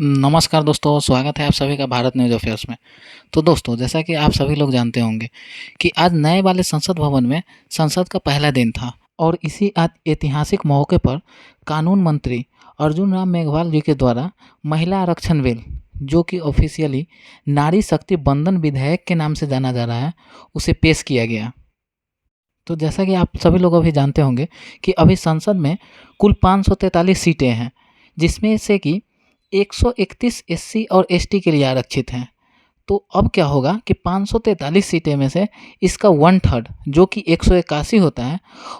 नमस्कार दोस्तों, स्वागत है आप सभी का भारत न्यूज़ अफेयर्स में। तो दोस्तों, जैसा कि आप सभी लोग जानते होंगे कि आज नए वाले संसद भवन में संसद का पहला दिन था और इसी ऐतिहासिक मौके पर कानून मंत्री अर्जुन राम मेघवाल जी के द्वारा महिला आरक्षण बिल, जो कि ऑफिशियली नारी शक्ति बंधन विधेयक के नाम से जाना जा रहा है, उसे पेश किया गया। तो जैसा कि आप सभी लोग अभी जानते होंगे कि अभी संसद में कुल 543 सीटें हैं, जिसमें से कि 131 एससी और एसटी के लिए आरक्षित हैं। तो अब क्या होगा कि 543 सीटें में से इसका 1/3 जो कि 181 होता है,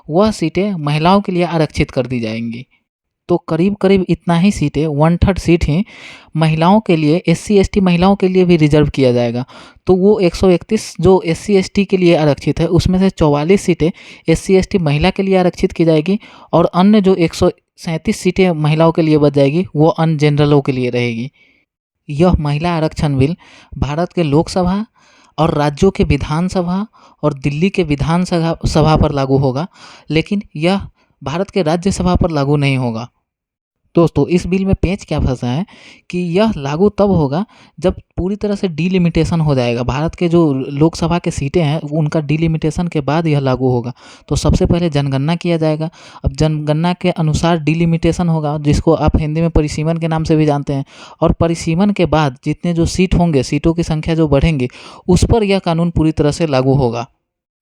वह सीटें महिलाओं के लिए आरक्षित कर दी जाएंगी। तो करीब-करीब इतना ही सीटें 1/3 सीट ही महिलाओं के लिए, एससी-एसटी महिलाओं के लिए भी रिज़र्व किया जाएगा। तो वो 131 जो एससी-एसटी के लिए आरक्षित है, उसमें से 44 सीटें एससी-एसटी महिला के लिए आरक्षित की जाएगी और अन्य जो 137 सीटें महिलाओं के लिए बच जाएगी, वो अन्य जनरलों के लिए रहेगी। यह महिला आरक्षण बिल भारत के लोकसभा और राज्यों के विधानसभा और दिल्ली के विधानसभा सभा पर लागू होगा, लेकिन यह भारत के राज्यसभा पर लागू नहीं होगा। दोस्तों, इस बिल में पेंच क्या फंसा है कि यह लागू तब होगा जब पूरी तरह से डिलिमिटेशन हो जाएगा। भारत के जो लोकसभा के सीटें हैं, उनका डिलिमिटेशन के बाद यह लागू होगा। तो सबसे पहले जनगणना किया जाएगा। अब जनगणना के अनुसार डिलिमिटेशन होगा, जिसको आप हिंदी में परिसीमन के नाम से भी जानते हैं। और परिसीमन के बाद जितने जो सीट होंगे, सीटों की संख्या जो बढ़ेंगी, उस पर यह कानून पूरी तरह से लागू होगा।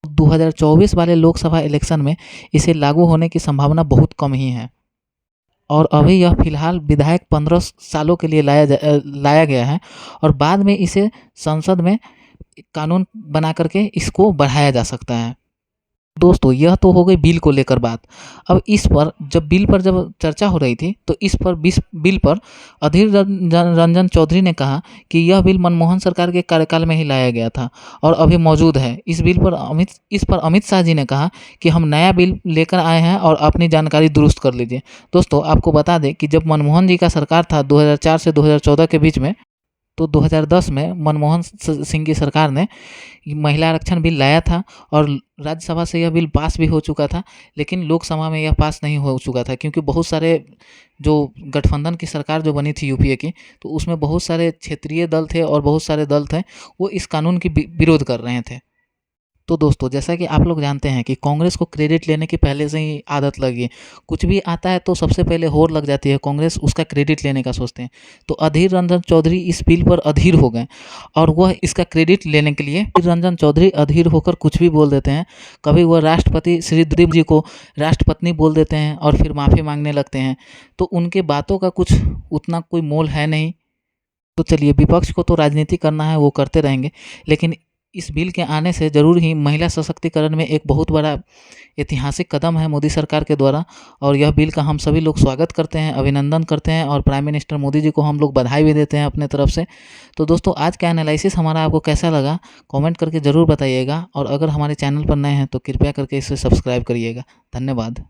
2024 वाले लोकसभा इलेक्शन में इसे लागू होने की संभावना बहुत कम ही है। और अभी यह फ़िलहाल विधायक 15 सालों के लिए लाया गया है और बाद में इसे संसद में कानून बना करके इसको बढ़ाया जा सकता है। दोस्तों, यह तो हो गई बिल को लेकर बात। अब इस पर जब चर्चा हो रही थी, तो इस बिल पर अधीर रंजन चौधरी ने कहा कि यह बिल मनमोहन सरकार के कार्यकाल में ही लाया गया था और अभी मौजूद है। इस पर अमित शाह जी ने कहा कि हम नया बिल लेकर आए हैं और अपनी जानकारी दुरुस्त कर लीजिए। दोस्तों, आपको बता दें कि जब मनमोहन जी का सरकार था 2004 से 2014 के बीच में, तो 2010 में मनमोहन सिंह की सरकार ने महिला आरक्षण बिल लाया था और राज्यसभा से यह बिल पास भी हो चुका था, लेकिन लोकसभा में यह पास नहीं हो चुका था, क्योंकि बहुत सारे जो गठबंधन की सरकार जो बनी थी यूपीए की, तो उसमें बहुत सारे क्षेत्रीय दल थे और बहुत सारे दल थे, वो इस कानून की विरोध कर रहे थे। तो दोस्तों, जैसा कि आप लोग जानते हैं कि कांग्रेस को क्रेडिट लेने की पहले से ही आदत लगी है। कुछ भी आता है तो सबसे पहले होड़ लग जाती है, कांग्रेस उसका क्रेडिट लेने का सोचते हैं। तो अधीर रंजन चौधरी इस बिल पर अधीर हो गए और वह इसका क्रेडिट लेने के लिए अधीर रंजन चौधरी अधीर होकर कुछ भी बोल देते हैं। कभी वह राष्ट्रपति श्री द्रौपदी जी को राष्ट्रपत्नी बोल देते हैं और फिर माफ़ी मांगने लगते हैं। तो उनके बातों का कुछ उतना कोई मोल है नहीं। तो चलिए, विपक्ष को तो राजनीति करना है, वो करते रहेंगे, लेकिन इस बिल के आने से ज़रूर ही महिला सशक्तिकरण में एक बहुत बड़ा ऐतिहासिक कदम है मोदी सरकार के द्वारा। और यह बिल का हम सभी लोग स्वागत करते हैं, अभिनंदन करते हैं और प्राइम मिनिस्टर मोदी जी को हम लोग बधाई भी देते हैं अपने तरफ से। तो दोस्तों, आज का एनालिसिस हमारा आपको कैसा लगा, कमेंट करके ज़रूर बताइएगा और अगर हमारे चैनल पर नए हैं तो कृपया करके इसे सब्सक्राइब करिएगा। धन्यवाद।